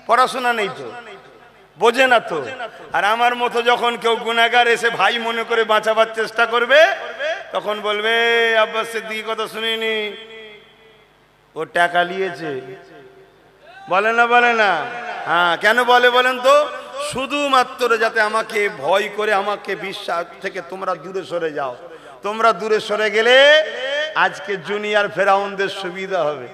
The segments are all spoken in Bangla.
পড়াশোনা নেই তো, বোঝে না তো। আর আমার মতো যখন কেউ গুনাহগার এসে ভাই মনে করে বাঁচাবার চেষ্টা করবে, তখন বলবে আব্বাস সিদ্দিকী কথা শুনিনি, ও টাকা নিয়েছে, বলে না বলে না? হ্যাঁ, কেন বলে বলেন তো? শুধুমাত্র যাতে আমাকে ভয় করে, আমাকে বিশ্বাস থেকে তোমরা দূরে সরে যাও। তোমরা দূরে সরে গেলে আজকে জুনিয়র ফেরাউনদের সুবিধা হবে।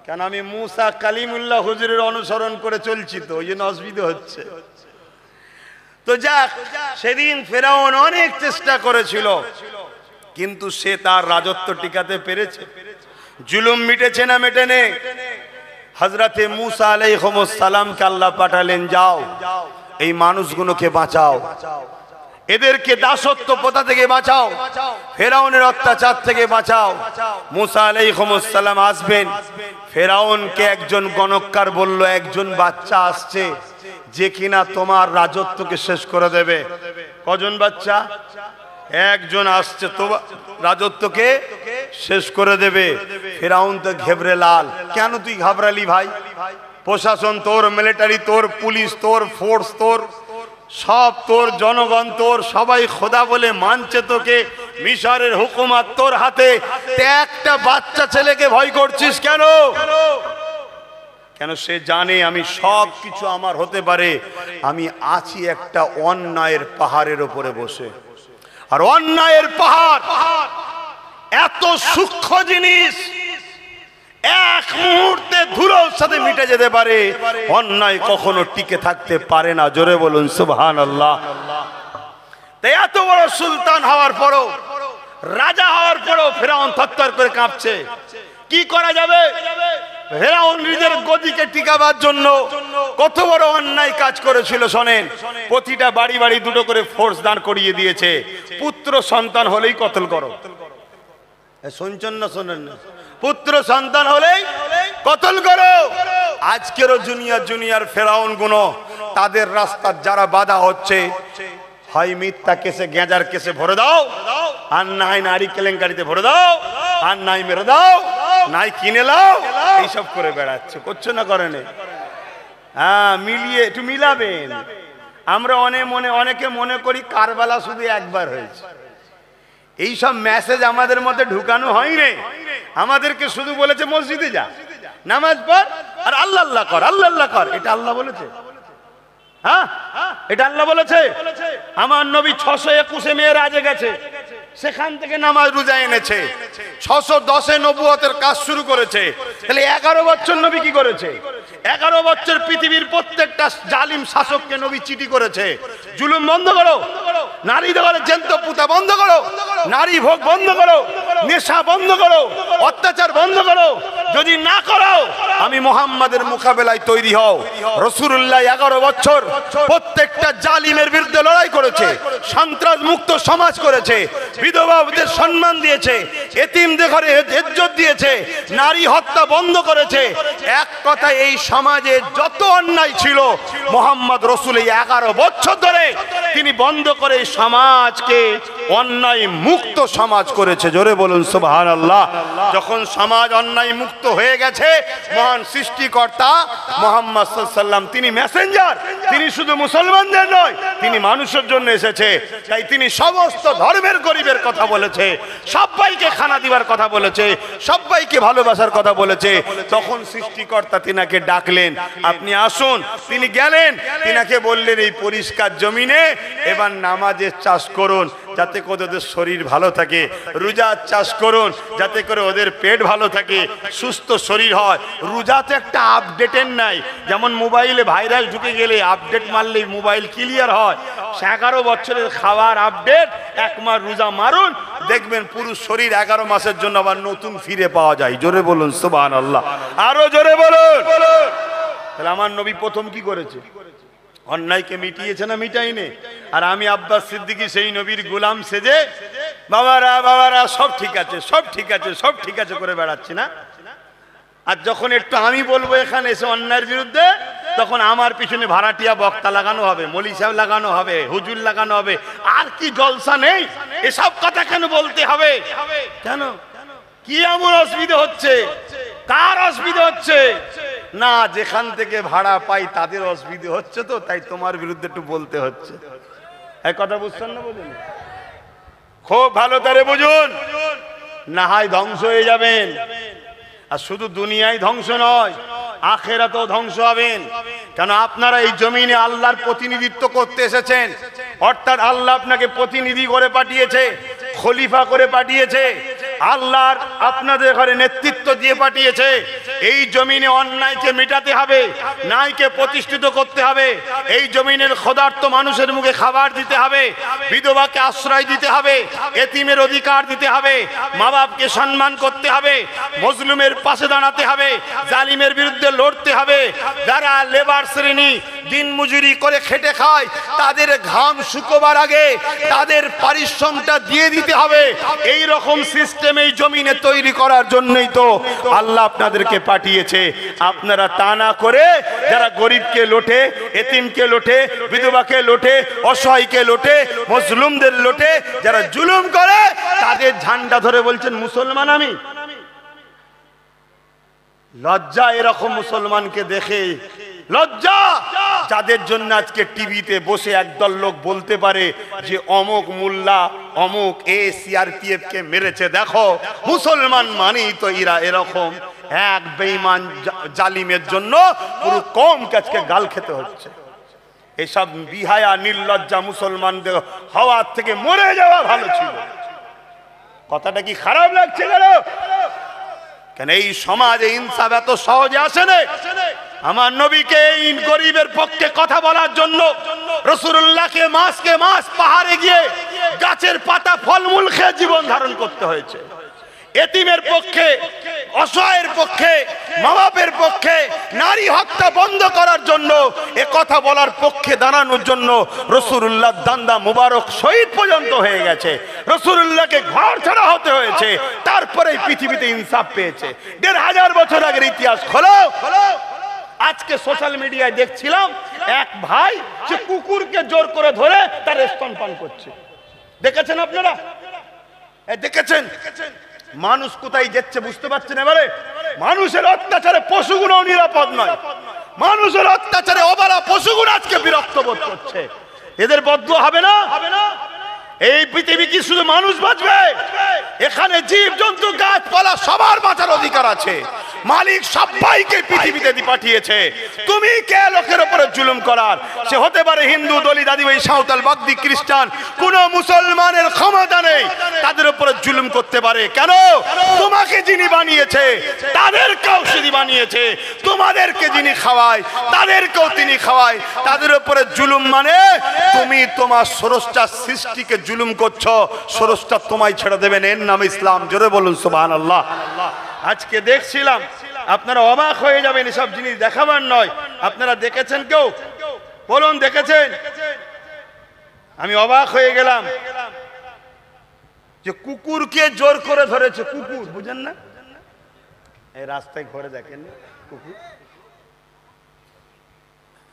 কেন আমি মুসা কালিমুল্লাহ হুজুরের অনুসরণ করে চলছি, তো ওই জন্য অসুবিধা হচ্ছে। তো যাক, সেদিন ফেরাউন অনেক চেষ্টা করেছিল, কিন্তু সে তার রাজত্ব টিকাতে পেরেছে? জুলুম মিটেছে না মেটেনে? হযরতে মুসা আলাইহিস সালামকে আল্লাহ পাঠালেন, যাও এই মানুষগুলোকে বাঁচাও, এদেরকে দাসত্ব প্রথা থেকে বাঁচাও, ফেরাউনের অত্যাচার থেকে বাঁচাও। মুসা আলাইহিস সালাম আসবেন, ফেরাউনকে একজন গণককার বলল, একজন বাচ্চা আসছে যে কিনা তোমার রাজত্বকে শেষ করে দেবে। কজন বাচ্চা? একজন আসছে তো রাজত্বকে শেষ করে দেবে। ফেরাউন তো ঘেবরে লাল। কেন তুই ঘাবড়ালি ভাই? প্রশাসন তোর, মিলিটারি তোর, পুলিশ তোর, ফোর্স তোর, সব তোর, জনগণ তোর, সবাই খোদা বলে মানছে তোকে, মিশরের হুকুমত তোর হাতে, একটা বাচ্চা ছেলেকে ভয় করছিস কেন? কেন? সে জানে আমি সব কিছু আমার হতে পারে, আমি আছি একটা অন্যায়ের পাহাড়ের উপরে বসে। আর অন্যায়ের পাহাড় এত সূক্ষ্ম জিনিস, এক মুহূর্তে ধুলোর সাথে মিটে যেতে পারে, অন্যায় কখনো টিকে থাকতে পারে না। জোরে বলুন সুবহানাল্লাহ। তাই এত বড় সুলতান হওয়ার পরও, রাজা হওয়ার পরও ফেরাউন থরথর করে কাঁপছে। কি করা যাবে? ফেরাউন নিজের গদিকে টিকাবার জন্য কত বড় অন্যায় কাজ করেছিল শোনেন। প্রতিটা বাড়ি বাড়ি দুটো করে ফোর্স দাঁড় করিয়ে দিয়েছে, পুত্র সন্তান হলেই কতল করো। শুনছেন না শোনেন না? পুত্র সন্তান হলেই কতল করো। আজকেরও জুনিয়র ফেরাউন গুলো তাদের রাস্তার যারা বাধা হচ্ছে, হয় মিথ্যা কেসে, গেঁজার কেসে ভরে দাও, আর নাই নারী কেলেঙ্কারিতে ভরে দাও, আর নাই মেরে দাও, নাই কিনে লাও, এইসব করে বেড়াচ্ছে। করছো না? করেন? হ্যাঁ, মিলিয়ে একটু মিলাবেন। আমরা অনেকে মনে করি কারবালা শুধু একবার হয়েছে। এইসব মেসেজ আমাদের মধ্যে ঢুকানো হয়নি। আমাদেরকে শুধু বলেছে মসজিদে যা, নামাজ পড়, আর আল্লাহ আল্লাহ কর, আল্লাহ আল্লাহ কর। এটা আল্লাহ বলেছে? হ্যাঁ, এটা আল্লাহ বলেছে? আমার নবী 621 মেরাজে গেছে, সেখান থেকে নামাজ রোজা এনেছে, 610-এ নবুয়তের কাজ শুরু করেছে। তাহলে 11 বছর নবী কি করেছে? 11 বছর পৃথিবীর প্রত্যেকটা জালিম শাসককে নবী চিঠি করেছে, জুলুম বন্ধ করো, নারী দখলে জ্যান্ত পুতা বন্ধ করো, নারী ভোগ বন্ধ করো, নেশা বন্ধ করো, অত্যাচার বন্ধ করো। যদি না করো, আমি মুহাম্মাদের মোকাবেলায় তৈরি হও। রাসূলুল্লাহ 11 বছর প্রত্যেকটা জালিমের বিরুদ্ধে লড়াই করেছে, সন্ত্রাস মুক্ত সমাজ করেছে, বিধবাদের সম্মান দিয়েছে, এতিমদের ঘরে ইজ্জত দিয়েছে, নারী হত্যা বন্ধ করেছে। এক কথা, এই সমাজে যত অন্যায় ছিল মুহাম্মদ রাসূল 11 বছর ধরে তিনি বন্ধ করে সমাজকে অন্যায় মুক্ত সমাজ করেছে। জোরে বলুন সুবহানাল্লাহ। যখন সমাজ অন্যায় মুক্ত হয়ে গেছে, মহান সৃষ্টিকর্তা মুহাম্মদ সাল্লাল্লাহু আলাইহি ওয়াসাল্লাম তিনি মেসেঞ্জার, তিনি শুধু মুসলমানদের নয়, তিনি মানুষের জন্য এসেছে। তাই তিনি সমস্ত ধর্মের গরিবের কথা বলেছে, সবাইকে খানা দিবার কথা বলেছে, সবাইকে ভালোবাসার কথা বলেছে। তখন সৃষ্টিকর্তা তিনাকে ডাকলেন, আপনি আসুন। তিনি গেলেন, তিনাকে বললেন, এই পরিষ্কার জমিনে এবার নামাজের চাষ করুন, যাতে করে ওদের শরীর ভালো থাকে, রোজার চাষ করুন, যাতে করে ওদের পেট ভালো থাকে, সুস্থ শরীর হয়। রোজা তো একটা আপডেটের নাই, যেমন মোবাইলে ভাইরাস ঢুকে গেলে আপডেট মারলেই মোবাইল ক্লিয়ার হয়। 11 বছরের খাবার আপডেট, 1 মাস রোজা মারুন, দেখবেন পুরো শরীর 11 মাসের জন্য আবার নতুন ফিরে পাওয়া যায়। জোরে বলুন সুবহানাল্লাহ, আরো জোরে বলুন। তাহলে আমার নবী প্রথম কি করেছে? অন্যায়কে মিটিয়েছে না মিটাইনি? আর আমি আব্বাস সিদ্দিকী সেই নবীর গোলাম সেজে বাবারা বাবারা সব ঠিক আছে, সব ঠিক আছে, সব ঠিক আছে করে বেড়াচ্ছি না? আর যখন একটু আমি বলবো এখানে এসে অন্যায়ের বিরুদ্ধে, তখন আমার পিছনে ভাড়াটিয়া বক্তা লাগানো হবে, মৌলভী সাহেব লাগানো হবে, হুজুর লাগানো হবে। আর কি জলসা নেই? এসব কথা কেন বলতে হবে? কেন? কি এমন অসুবিধা হচ্ছে? কার অসুবিধা হচ্ছে? না, যেখান থেকে ভাড়া পাই তাদের অসুবিধা হচ্ছে, তো তাই তোমার বিরুদ্ধে একটু বলতে হচ্ছে। এই কথা বুঝছেন না? বুঝুন, খুব ভালো করে বুঝুন, না হয় ধ্বংস হয়ে যাবেন। আর শুধু দুনিয়ায় ধ্বংস নয়, আখেরাতেও ধ্বংস হবেন। কেন? আপনারা এই জমিনে আল্লাহর প্রতিনিধিত্ব করতে এসেছেন, অর্থাৎ আল্লাহ আপনাকে প্রতিনিধি করে পাঠিয়েছে, খলিফা করে পাঠিয়েছে, আল্লাহর আপনাদের ঘরে নেতৃত্ব দিয়ে পাঠিয়েছে। এই জমিনে অন্যায়কে মেটাতে হবে, ন্যায়কে প্রতিষ্ঠিত করতে হবে। এই জমিনের ক্ষুধার্ত মানুষের মুখে খাবার দিতে হবে, বিধবাকে আশ্রয় দিতে হবে, এতিমের অধিকার দিতে হবে, মা বাপকে সম্মান করতে হবে, মজলুমের পাশে দাঁড়াতে হবে, জালিমের বিরুদ্ধে লড়তে হবে। যারা লেবার শ্রেণী দিন মজুরি করে খেটে খায়, তাদের ঘাম শুকোবার আগে তাদের পারিশ্রমটা দিয়ে দিতে হবে। এই রকম সিস্টেম এই জমিনে তৈরি করার জন্যই তো আল্লাহ আপনাদেরকে পাঠিয়েছে। আপনারা তা না করে যারা গরিবকে লোটে, এতিমকে লোটে, বিধবাকে লোটে, অসহায়কে লোটে, মজলুমদের লোটে, যারা জুলুম করে তাদের ঝান্ডা ধরে বলছেন মুসলমান আমি। লজ্জা এরকম মুসলমানকে দেখে, লজ্জা যাদের জন্য আজকে টিভিতে বসে একদল লোক বলতে পারে যে অমুক মোল্লা অমুক সিআরপিএফ কে মেরেছে, দেখো মুসলমান মানেই তো এরা এরকম। এক বেঈমান জালিমের জন্য পুরো কওমকে আজকে গাল খেতে হচ্ছে। এসব বিহায়া নির্লজ্জা মুসলমানদের হওয়ার থেকে মরে যাওয়া ভালো ছিল। কথাটা কি খারাপ লাগছে? কেন এই সমাজে ইনসাফ এত সহজে আসে না। আমার নবীকে এই গরিবের পক্ষে কথা বলার জন্য রাসূলুল্লাহকে মাসকে মাস পাহাড়ে গিয়ে গাছের পাতা ফলমূল খেয়ে জীবন ধারণ করতে হয়েছে। এতিমের পক্ষে, অসহায়ের পক্ষে, মা বাপের পক্ষে, নারী হত্যা বন্ধ করার জন্য, এ কথা বলার পক্ষে দাঁড়ানোর জন্য রাসূলুল্লাহ দান্দা মুবারক শহীদ পর্যন্ত হয়ে গেছে। রাসূলুল্লাহকে ঘর ছাড়া হতে হয়েছে, তারপরে পৃথিবীতে ইনসাফ পেয়েছে। ১৫০০ বছর আগের ইতিহাস খোলো। আজকে সোশ্যাল মিডিয়ায় দেখছিলাম এক ভাই সে কুকুরকে জোর করে ধরে তার স্তনপান করছে। দেখেছেন আপনারা? দেখেছেন? মানুষ কোথায় যাচ্ছে বুঝতে পারছেন? এবারে মানুষের অত্যাচারে পশুগুলো নিরাপদ নয়, মানুষের অত্যাচারে অবলা পশুগুলো আজকে বিরক্ত বোধ করছে। এদের বদদুয়া হবে না? এই পৃথিবী কি শুধু মানুষ বাঁচবে? এখানে জীব জন্তু গাছপালা সবার বাঁচার অধিকার আছে। মালিক সবাইকে পৃথিবীতে পাঠিয়েছে। তুমি কে লোকের উপরে জুলুম করার? সে হতে পারে হিন্দু, দলিত, আদিবাসী, সাঁওতাল, বাগদি, খ্রিস্টান, কোন মুসলমানের ক্ষমতা নেই তাদের উপরে জুলুম করতে পারে। কেন? তোমাকে যিনি বানিয়েছে তাদেরকেও তিনি বানিয়েছে, তোমাদেরকে যিনি খাওয়ায় তাদেরকেও তিনি খাওয়ায়। তাদের উপরে জুলুম মানে তুমি তোমার স্রষ্টার সৃষ্টিকে জুলুম করছো, স্রষ্টা তোমায় ছেড়ে দেবেন। এর নাম ইসলাম। জোরে বলুন সুবহানাল্লাহ। আজকে দেখছিলাম, আপনারা অবাক হয়ে যাবেন, এসব জিনিস দেখাবার নয়। আপনারা দেখেছেন? কেউ বলুন দেখেছেন? আমি অবাক হয়ে গেলাম যে কুকুরকে জোর করে ধরেছে। কুকুর, বুঝেন না? এই রাস্তায় ঘরে দেখেন কুকুর,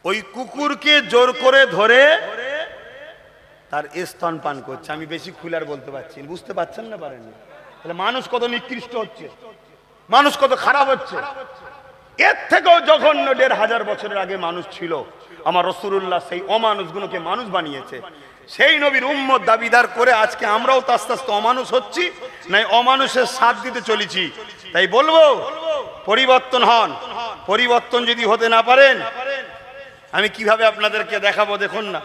ওই কুকুরকে জোর করে ধরে তার স্তনপান করছে। আমি বেশি খুলে আর বলতে পারছি, বুঝতে পারছেন না? পারেন? তাহলে মানুষ কত নিকৃষ্ট হচ্ছে, মানুষ কত খারাপ হচ্ছে। এর থেকেও জঘন্য ১৫০০ বছরের আগে মানুষ ছিল। আমার রাসূলুল্লাহ সেই অমানুষগুলোকে মানুষ বানিয়েছে। সেই নবীর উম্মত দাবিদার করে আজকে আমরাও তো আস্তে আস্তে অমানুষ হচ্ছি, নাই অমানুষের সাথ দিতে চলেছি। তাই বলবো পরিবর্তন হন। পরিবর্তন যদি হতে না পারেন, আমি কিভাবে আপনাদেরকে দেখাবো? দেখুন না,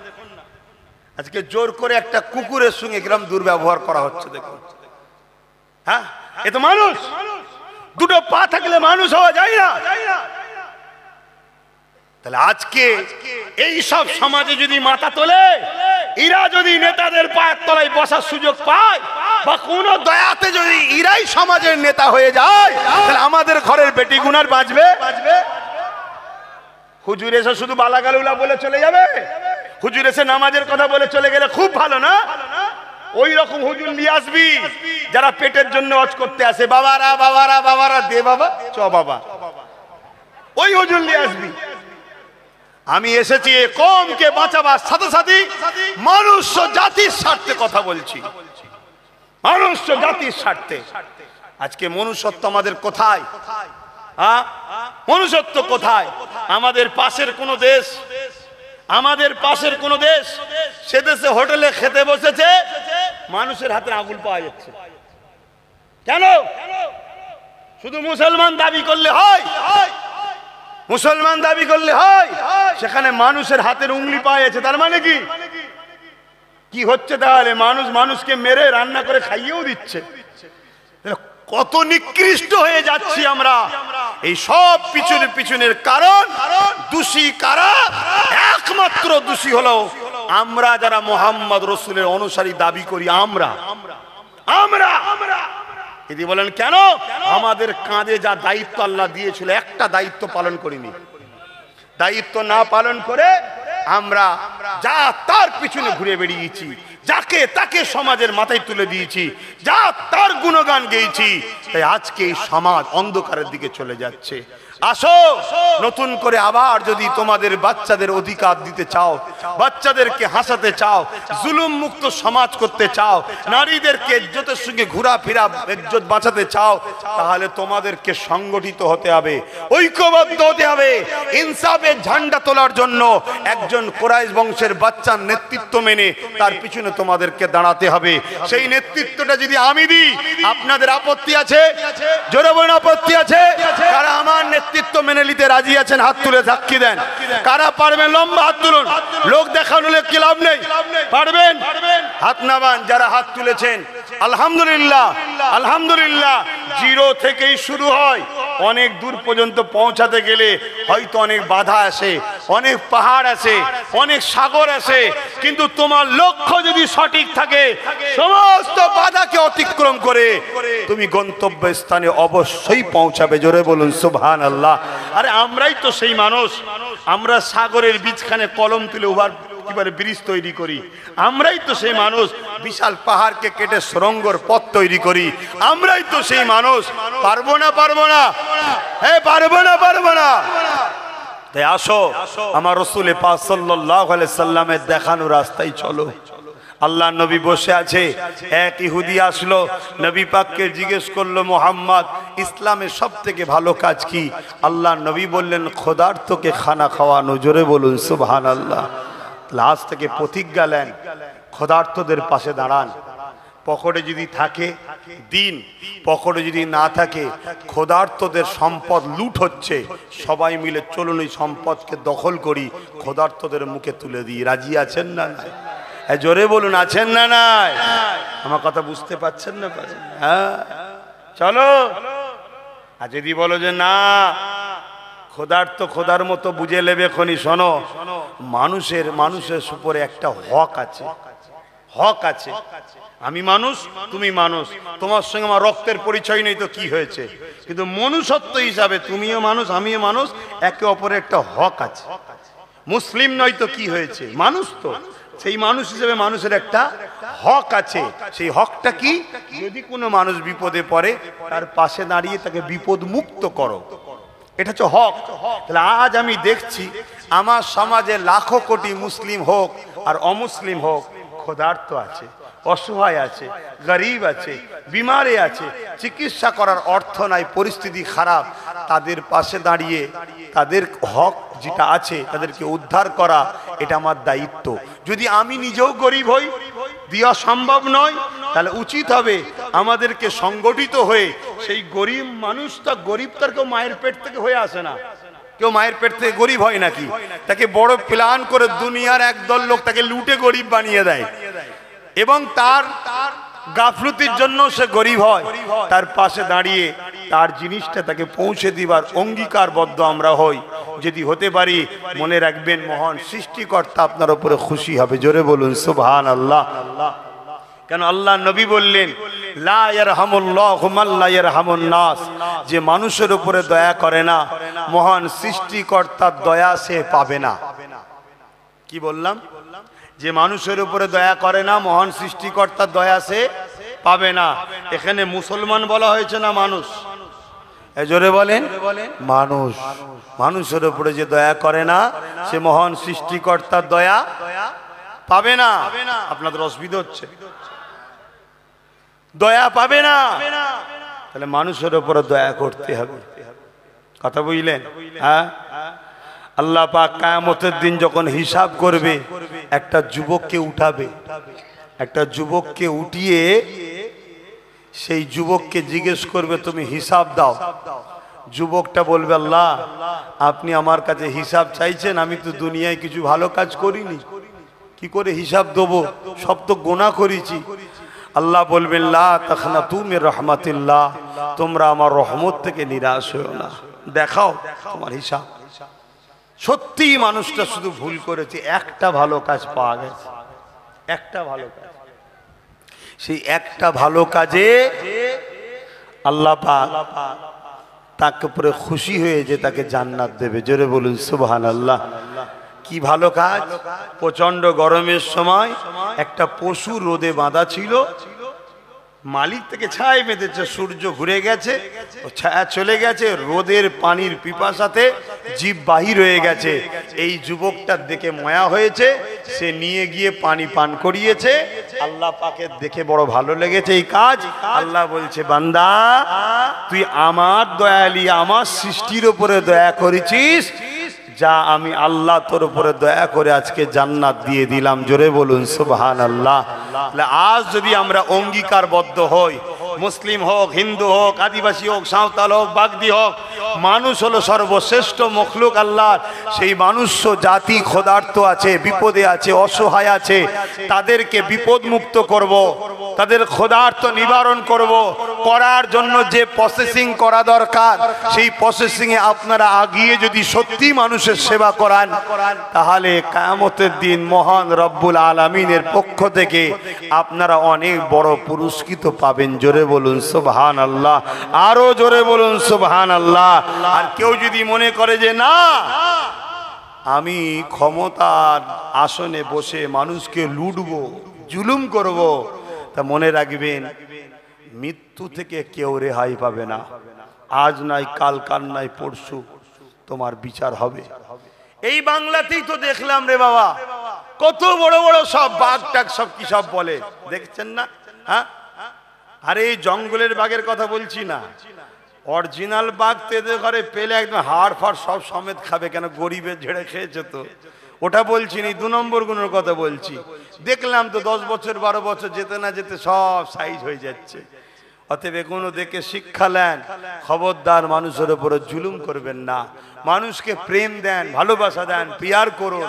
আজকে জোর করে একটা কুকুরের সঙ্গে গ্রাম দুর্ব্যবহার করা হচ্ছে। দেখুন, হ্যাঁ, এ তো মানুষ। দুটো পা থাকলে মানুষ হওয়া যায় না? তাহলে আজকে এই সব সমাজে যদি মাথা তোলে, এরা যদি নেতাদের পায়ের তলায় বসার সুযোগ পায়, বা কোন দয়াতে যদি এরাই সমাজের নেতা হয়ে যায়, তাহলে আমাদের ঘরের বেটি গুনার বাঁচবে? হুজুর এসে শুধু বালাগালুলা বলে চলে যাবে? হুজুর এসে নামাজের কথা বলে চলে গেলে খুব ভালো না? ওই রকম হুজুর নিয়ে আসবি যারা পেটের জন্য হজ করতে আসে, বাবারা বাবারা বাবারা দে বাবা চ বাবা, ওই হুজুর নিয়ে আসবি। আমি এসেছি কমকে বাঁচাবার সাথে সাথে মানুষ জাতির স্বার্থে কথা বলছি, মানুষ জাতির স্বার্থে। আজকে মনুষ্যত্ব আমাদের কোথায়? মনুষ্যত্ব কোথায়? আমাদের পাশের কোন দেশ, আমাদের পাশের কোন দেশ, সে দেশে হোটেলে খেতে বসেছে, মানুষের হাতে আঙুল পাওয়া যাচ্ছে। কেন? শুধু মুসলমান দাবি করলে হয়? মুসলমান দাবি করলে হয়? সেখানে মানুষের হাতের উংলি পাওয়া যাচ্ছে, তার মানে কি? কি হচ্ছে তাহলে? মানুষ মানুষকে মেরে রান্না করে খাইয়েও দিচ্ছে। কত নিকৃষ্ট হয়ে যাচ্ছি আমরা। এই সব পিছনের কারণ দোষী কারা? একমাত্র দোষী হলো আমরা, যারা মোহাম্মদ রসুলের অনুসারী দাবি করি। আমরা যদি বলেন কেন? আমাদের কাঁধে যা দায়িত্ব আল্লাহ দিয়েছিল, একটা দায়িত্ব পালন করিনি। দায়িত্ব না পালন করে আমরা যা তার পিছনে ঘুরে বেরিয়েছি, যাকে তাকে সমাজের মাথায় তুলে দিয়েছি, যা তার গুণগান গেয়েছি, তাই আজকে এই সমাজ অন্ধকারের দিকে চলে যাচ্ছে। আসো, নতুন করে আবার যদি তোমাদের বাচ্চাদের অধিকার দিতে চাও, বাচ্চাদেরকে হাসাতে চাও, জুলুম মুক্ত সমাজ করতে চাও, নারীদেরকে ইজ্জতের সঙ্গে ঘোরাফেরা ইজ্জত বাঁচাতে চাও, তাহলে তোমাদেরকে সংগঠিত হতে হবে, ঐক্যবদ্ধ হতে হবে। ইনসাফের ঝান্ডা তোলার জন্য একজন কুরাইশ বংশের বাচ্চার নেতৃত্ব মেনে তার পিছনে তোমাদেরকে দাঁড়াতে হবে। সেই নেতৃত্বটা যদি আমি দিই, আপনাদের আপত্তি আছে? জোরে বলুন, আপত্তি আছে? কারা আমার নেতৃত্ব মেনে নিতে রাজি আছেন? হাত তুলে সাক্ষী দেন। কারা পারবেন? লম্বা হাত তুলুন। লোক দেখানো কি লাভ নেই? পারবেন? হাত নামান যারা হাত তুলেছেন। আলহামদুলিল্লাহ, আলহামদুলিল্লাহ। জিরো থেকেই শুরু হয়। অনেক দূর পর্যন্ত পৌঁছাতে গেলে হয়তো অনেক বাধা আসে, অনেক পাহাড় আসে, অনেক সাগর আসে, কিন্তু তোমার লক্ষ্য যদি সঠিক থাকে, সমস্ত বাধাকে অতিক্রম করে তুমি গন্তব্য স্থানে অবশ্যই পৌঁছাবে। জোরে বলুন সুবহানাল্লাহ। আরে আমরাই তো সেই মানুষ। আমরা সাগরের বীজখানে কলম তুলে উহার ব্রিজ তৈরি করি। আমরাই তো সেই মানুষ। বিশাল পাহাড়কে কেটে সুড়ঙ্গর পথ তৈরি করি। আমরাই তো সেই মানুষ। পারবো না? পারবো না? হ্যাঁ, পারবো না? পারবো না? তাই আসো, আমার রাসূল পাক সাল্লাল্লাহু আলাইহি সাল্লামের দেখানো রাস্তায় চলো। আল্লাহ নবী বসে আছে, এক ইহুদি আসলো, নবী পাককে জিজ্ঞেস করলো, মোহাম্মদ, ইসলামের সব থেকে ভালো কাজ কি? আল্লাহ নবী বললেন, ক্ষুধার্তকে খানা খাওয়ানো। জোরে বলুন সুবহানাল্লাহ। আজ থেকে প্রতিজ্ঞা নেন, ক্ষুধার্তদের পাশে দাঁড়ান। পকেটে যদি থাকে দিন, পকেটে যদি না থাকে, ক্ষুধার্তদের সম্পদ লুট হচ্ছে, সবাই মিলে চলুন এই সম্পদকে দখল করি, ক্ষুধার্তদের মুখে তুলে দিই। রাজি আছেন না? নাই? জোরে বলুন, আছেন না? নাই? আমার কথা বুঝতে পারছেন না? হ্যাঁ, চলো। আর যদি বলো যে না, খোদার মতো বুঝে নেবে খনি, শোনো, মানুষের উপরে একটা হক আছে, হক আছে। আমি মানুষ, তুমি মানুষ, তোমার সঙ্গে আমার রক্তের পরিচয় নেই তো কি হয়েছে, কিন্তু মনুষ্যত্ব হিসাবে তুমিও মানুষ, আমিও মানুষ, একে অপরের একটা হক আছে। মুসলিম নয় তো কি হয়েছে, মানুষ তো। সেই মানুষ হিসেবে মানুষের একটা হক আছে। সেই হকটা কি? যদি কোনো মানুষ বিপদে পড়ে, তার পাশে দাঁড়িয়ে তাকে বিপদ মুক্ত করো, এটা হচ্ছে হক। তাহলে আজ আমি দেখছি আমার সমাজে লাখো কোটি মুসলিম হোক আর অমুসলিম হোক, ক্ষুধার্ত আছে, অসহায় আছে, গরিব আছে, বিমারে আছে, চিকিৎসা করার অর্থ নাই, পরিস্থিতি খারাপ। তাদের পাশে দাঁড়িয়ে তাদের হক যেটা আছে তাদেরকে উদ্ধার করা, এটা আমার দায়িত্ব। যদি আমি নিজেও গরিব হই, দেওয়া সম্ভব নয়, তাহলে উচিত হবে আমাদেরকে সংগঠিত হয়ে সেই গরিব মানুষটা, গরিব তার কেউ মায়ের পেট থেকে হয়ে আসে না, কেউ মায়ের পেট থেকে গরিব হয় নাকি? তাকে বড় প্ল্যান করে দুনিয়ার একদল লোক তাকে লুটে গরিব বানিয়ে দেয় এবং তার গাফলতির জন্য সে গরিব হয়। তার পাশে দাঁড়িয়ে তার জিনিসটা তাকে পৌঁছে দিবার অঙ্গীকারবদ্ধ আমরা হই। যদি হতে পারি, মনে রাখবেন মহান সৃষ্টিকর্তা আপনার উপরে খুশি হবে। জোরে বলুন সুবহানাল্লাহ। কেন আল্লাহ নবী বললেন, লা ইয়ারহামুল্লাহু মান লা ইয়ারহামুন নাস, যে মানুষের উপরে দয়া করে না, মহান সৃষ্টিকর্তার দয়া সে পাবে না। কি বললাম? যে মানুষের উপরে দয়া করে না, মহান সৃষ্টিকর্তার দয়া সে পাবে না। এখানে মুসলমান বলা হয়েছে না মানুষ? জোরে বলেন, মানুষ। মানুষের উপরে যে দয়া করে না, সে মহান সৃষ্টিকর্তার দয়া পাবে না। আপনাদের অসুবিধা হচ্ছে? দয়া পাবে না। তাহলে মানুষের উপরে দয়া করতে হবে। কথা বুঝলেন? হ্যাঁ, আল্লাহ পাক কিয়ামতের দিন যখন হিসাব করবে, একটা যুবককে উঠাবে, একটা যুবককে উঠিয়ে সেই যুবককে জিজ্ঞেস করবে তুমি হিসাব দাও। যুবকটা বলবে আল্লাহ আপনি আমার কাছে হিসাব চাইছেন, আমি তো দুনিয়ায় কিছু ভালো কাজ করিনি, কি করে হিসাব দেবো, সব তো গুনাহ করেছি। আল্লাহ বলবেন লা তাখনাতু মির রাহমাতিল্লাহ, তোমরা আমার রহমত থেকে নিরাশ হও না, দেখাও তোমার হিসাব। সত্যি মানুষটা শুধু ভুল করেছে, একটা ভালো কাজ পাওয়া গেছে, একটা ভালো কাজ। সেই একটা ভালো কাজে আল্লাহ পাক তাকে উপরে খুশি হয়ে যে তাকে জান্নাত দেবে। জোরে বলুন সুবহানাল্লাহ। কি ভালো কাজ? প্রচন্ড গরমের সময় একটা পশু রোদে বাঁধা ছিল, মালিক থেকে ছায় বেঁধেছে, সূর্য ঘুরে গেছে, ছায়া চলে গেছে, রোদের পানির পিপাসাতে জীব বাহির হয়ে গেছে। এই যুবকটার দেখে মায়া হয়েছে, সে নিয়ে গিয়ে পানি পান করিয়েছে। আল্লাহ পাকের দেখে বড় ভালো লেগেছে এই কাজ। আল্লাহ বলছে বান্দা তুই আমার দয়ালি, আমার সৃষ্টির উপরে দয়া করেছিস, যা আমি আল্লাহ তোর উপরে দয়া করে আজকে জান্নাত দিয়ে দিলাম। জোরে বলুন সুবহানাল্লাহ। আজ যদি আমরা অঙ্গীকারবদ্ধ হই, মুসলিম হোক, হিন্দু হোক, আদিবাসী হোক, সাঁওতাল হোক, বাগদি হোক, মানুষ হলো সর্বশ্রেষ্ঠ মখলুক আল্লাহর। সেই মানুষ জাতি ক্ষুধার্ত আছে, বিপদে আছে, অসহায় আছে, তাদেরকে বিপদ মুক্ত করব, তাদের ক্ষুধার্ত নিবারণ করব। করার জন্য যে প্রসেসিং করা দরকার, সেই প্রসেসিং এ আপনারা আগিয়ে যদি সত্যি মানুষের সেবা করান, তাহলে কিয়ামতের দিন মহান রব্বুল আলামিনের পক্ষ থেকে আপনারা অনেক বড় পুরস্কৃত পাবেন। জোরে বলুন সুবহানাল্লাহ, আরো জোরে বলুন সুবহানাল্লাহ। আর কেউ যদি মনে করে যে না আমি ক্ষমতার আসনে বসে মানুষকে লুটবো, জুলুম করব, তা মনে রাখবেন মৃত্যু থেকে কেউ রেহাই পাবে না। আজ নাই কাল, কাল নাই পরশু তোমার বিচার হবে। এই বাংলাতেই তো দেখলাম রে বাবা, কত বড় বড় সব বাঘ টাক সব কি সব বলে, দেখছেন না? হ্যাঁ, আরে এই জঙ্গলের বাঘের কথা বলছি না, অরিজিনাল বাঘ তেদের ঘরে পেলে একদম হাড় ফাড় সব সমেত খাবে, কেন গরিবের ঝেড়ে খেয়েছে তো, ওটা বলছি না, 2 নম্বর গুণের কথা বলছি। দেখলাম তো 10 বছর 12 বছর যেতে না যেতে সব সাইজ হয়ে যাচ্ছে। অতএব এগুলো দেখে শিক্ষা নেন, খবরদার মানুষের উপরে জুলুম করবেন না, মানুষকে প্রেম দেন, ভালোবাসা দেন, পিয়ার করুন,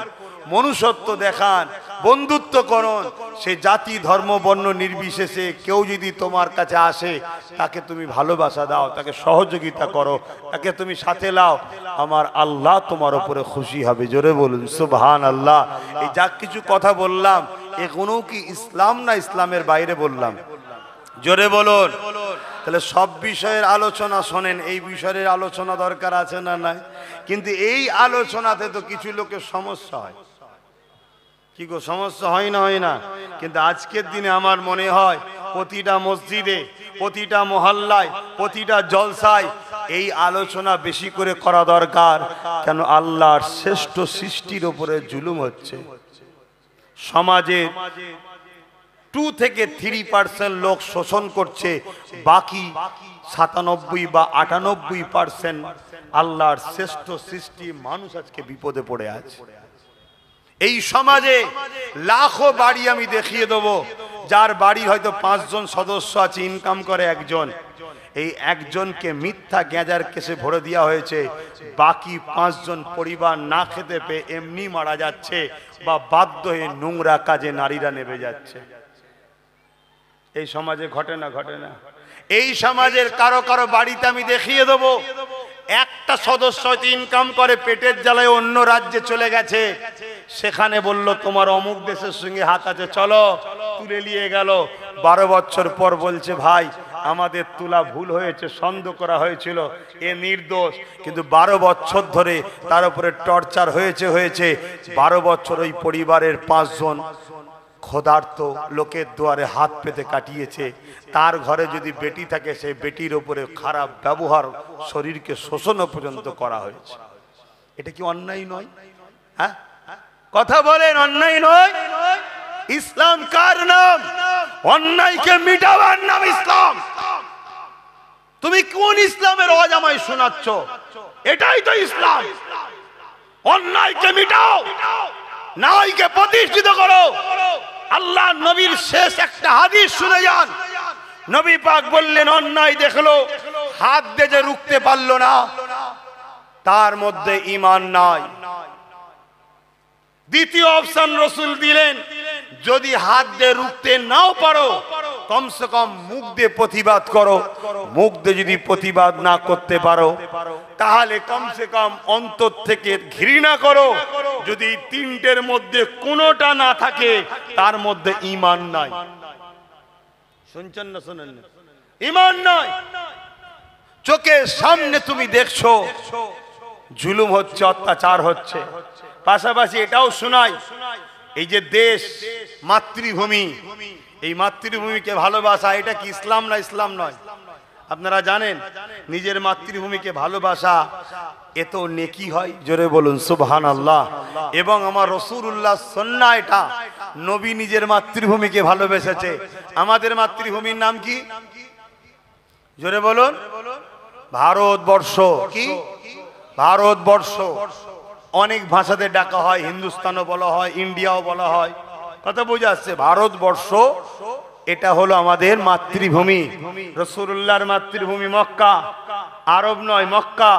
মনুষ্যত্ব দেখান, বন্ধুত্ব করুন। সে জাতি ধর্ম বর্ণ নির্বিশেষে কেউ যদি তোমার কাছে আসে, তাকে তুমি ভালোবাসা দাও, তাকে সহযোগিতা করো, তাকে তুমি সাথে লাও, আমার আল্লাহ তোমার উপরে খুশি হবে। জোরে বলুন সুবহানাল্লাহ। এই যা কিছু কথা বললাম, এগুলো কি ইসলাম না ইসলামের বাইরে বললাম? জোরে বলুন। তাহলে সব বিষয়ের আলোচনা শোনেন, এই বিষয়ের আলোচনা দরকার আছে না নাই? কিন্তু এই আলোচনাতে তো কিছু লোকের সমস্যা হয়। কি গো, সমস্যা হয় না? হয় না? কিন্তু আজকের দিনে আমার মনে হয় প্রতিটা মসজিদে, প্রতিটা মহল্লায়, প্রতিটা জলসায় এই আলোচনা বেশি করে করা দরকার। কেন? আল্লাহর শ্রেষ্ঠ সৃষ্টির উপরে জুলুম হচ্ছে। সমাজে 2 থেকে 3% লোক শোষণ করছে, বাকি 97 বা 98% আল্লাহর শ্রেষ্ঠ সৃষ্টি মানুষ আজকে বিপদে পড়ে আছে। এই সমাজে লাখো বাড়ি আমি দেখিয়ে দেবো, যার বাড়ি হয়তো 5 জন সদস্য আছে, ইনকাম করে একজন, এই একজনকে মিথ্যা গ্যাজার কেসে ভরে দেওয়া হয়েছে, বাকি 5 জন পরিবার না খেতে পেয়ে এমনি মারা যাচ্ছে, বা বাধ্য হয়ে নোংরা কাজে নারীরা নেমে যাচ্ছে। এই সমাজে ঘটে না? ঘটে না? এই সমাজের কারো কারো বাড়িতে আমি দেখিয়ে দেবো, একটা সদস্য ইনকাম করে, পেটের জ্বালায় অন্য রাজ্যে চলে গেছে, সেখানে বলল তোমার অমুক দেশের সঙ্গে হাত আছে, চলো, তুলে নিয়ে গেল। 12 বছর পর বলছে ভাই আমাদের তুলা ভুল হয়েছে, সন্দেহ করা হয়েছিল, এ নির্দোষ, কিন্তু 12 বছর ধরে তার উপরে টর্চার হয়েছে। 12 বছর ওই পরিবারের 5 জন ক্ষুধার্ত লোকের দুয়ারে হাত পেতে কাটিয়েছে। তার ঘরে যদি বেটি থাকে, সেই বেটির উপরে খারাপ ব্যবহার, শরীরকে শোষণ পর্যন্ত করা হয়েছে। এটা কি অন্যায় নয়? হ্যাঁ, কথা বলেন, অন্যায় নয়? ইসলাম কার নাম? অন্যায়কে মিটাবার নাম ইসলাম। তুমি কোন ইসলামের আওয়াজ আমায় শোনাচ্ছ? এটাই তো ইসলাম। অন্যায়কে মিটাও, ন্যায়কে প্রতিষ্ঠিত করো। আল্লাহ নবীর শেষ একটা হাদিস শুনে যান। নবী পাক বললেন, অন্যায় দেখলো, হাত দিয়ে যে রুখতে পারলো না, তার মধ্যে ঈমান নাই। দ্বিতীয় অপশন রাসূল দিলেন, যদি হাত দিয়ে রুখতে নাও পারো, কমসে কম মুখ দিয়ে প্রতিবাদ করো। মুখ দিয়ে যদি প্রতিবাদ না করতে পারো, তাহলে কমসে কম অন্তর থেকে ঘৃণা করো। যদি তিনটের মধ্যে কোনোটা না থাকে, তার মধ্যে ঈমান নাই। শুনছেন না শুনেন না? ঈমান নাই। চোখের সামনে তুমি দেখছো জুলুম হচ্ছে, অত্যাচার হচ্ছে, পাশাপাশি এটাও শোনাই, এই যে দেশ মাতৃভূমি, এই মাতৃভূমিকে ভালোবাসা, এটা কি ইসলাম না? ইসলাম নয়। আপনারা জানেন নিজের মাতৃভূমিকে ভালোবাসা এত নেকি হয়, জোরে বলুন সুবহানাল্লাহ। এবং আমার রাসূলুল্লাহ সুন্নাহ, এটা নবী নিজের মাতৃভূমিকে ভালোবেসেছে। আমাদের মাতৃভূমির নাম কি? জোরে বলুন। ভারতবর্ষ। কি? ভারতবর্ষ। অনেক ভাষাতে ডাকা হয়, হিন্দুস্তানও বলা হয়, ইন্ডিয়াও বলা হয়। কথা বোঝা যাচ্ছে? ভারতবর্ষ এটা হলো আমাদের মাতৃভূমি। রাসূলুল্লাহর মাতৃভূমি মক্কা, আরব নয়, মক্কা।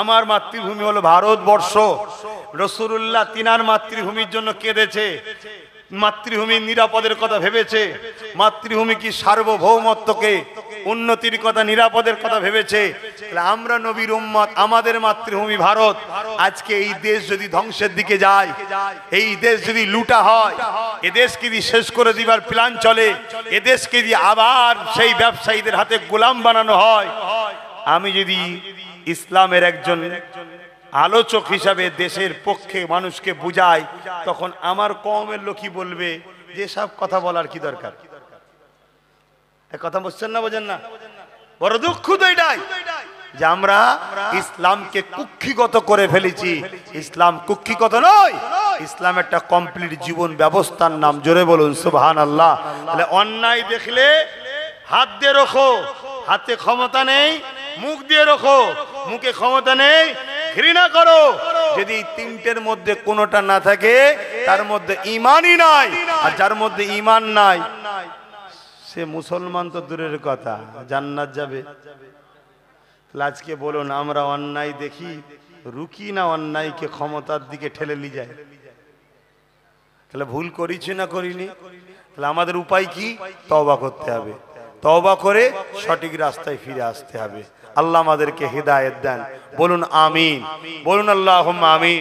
আমার মাতৃভূমি হলো ভারতবর্ষ। রাসূলুল্লাহ তিনার মাতৃভূমির জন্য কেঁদেছে, মাতৃভূমির নিরাপদের কথা ভেবেছে, মাতৃভূমি কি সার্বভৌমত্বকে উন্নতির কথা, নিরাপদের কথা ভেবেছে। আমরা নবীর উম্মত, আমাদের মাতৃভূমি ভারত। আজকে এই দেশ যদি ধ্বংসের দিকে যায়, এই দেশ যদি লুটা হয়, এদেশকে যদি শেষ করে দিবার প্ল্যান চলে, এদেশকে যদি আবার সেই ব্যবসায়ীদের হাতে গোলাম বানানো হয়, আমি যদি ইসলামের একজন আলোচক হিসাবে দেশের পক্ষে মানুষকে বুঝাই, তখন আমার কওমের লোকই বলবে যে সব কথা বলার কি দরকার? কথা বুঝছেন না? বোঝেন না? বড় দুঃখ তো এটাই যে আমরা ইসলামকে কুক্ষিগত করে ফেলেছি। ইসলাম কুক্ষিগত নয়, ইসলাম একটা কমপ্লিট জীবন ব্যবস্থার নাম। জোরে বলুন সুবহানাল্লাহ। তাহলে অন্যায় দেখলে হাত দিয়ে রাখো, হাতে ক্ষমতা নেই, মুখ দিয়ে রাখো, মুখে ক্ষমতা নেই, ঘৃণা করো। যদি তিনটের মধ্যে কোনোটা না থাকে, তার মধ্যে ঈমানই নাই। আর যার মধ্যে ঈমান নাই, সে মুসলমান তো দূরের কথা, জান্নাত যাবে? আজকে বলুন, আমরা অন্যায় দেখি, রুকি না অন্যায়কে ক্ষমতার দিকে ঠেলে নিয়ে যায়? তাহলে ভুল করেছি না করিনি? তাহলে আমাদের উপায় কি? তওবা করতে হবে। তওবা করে সঠিক রাস্তায় ফিরে আসতে হবে। আল্লাহ আমাদেরকে হেদায়েত দেন। বলুন আমিন। বলুন আল্লাহুম্মা আমিন।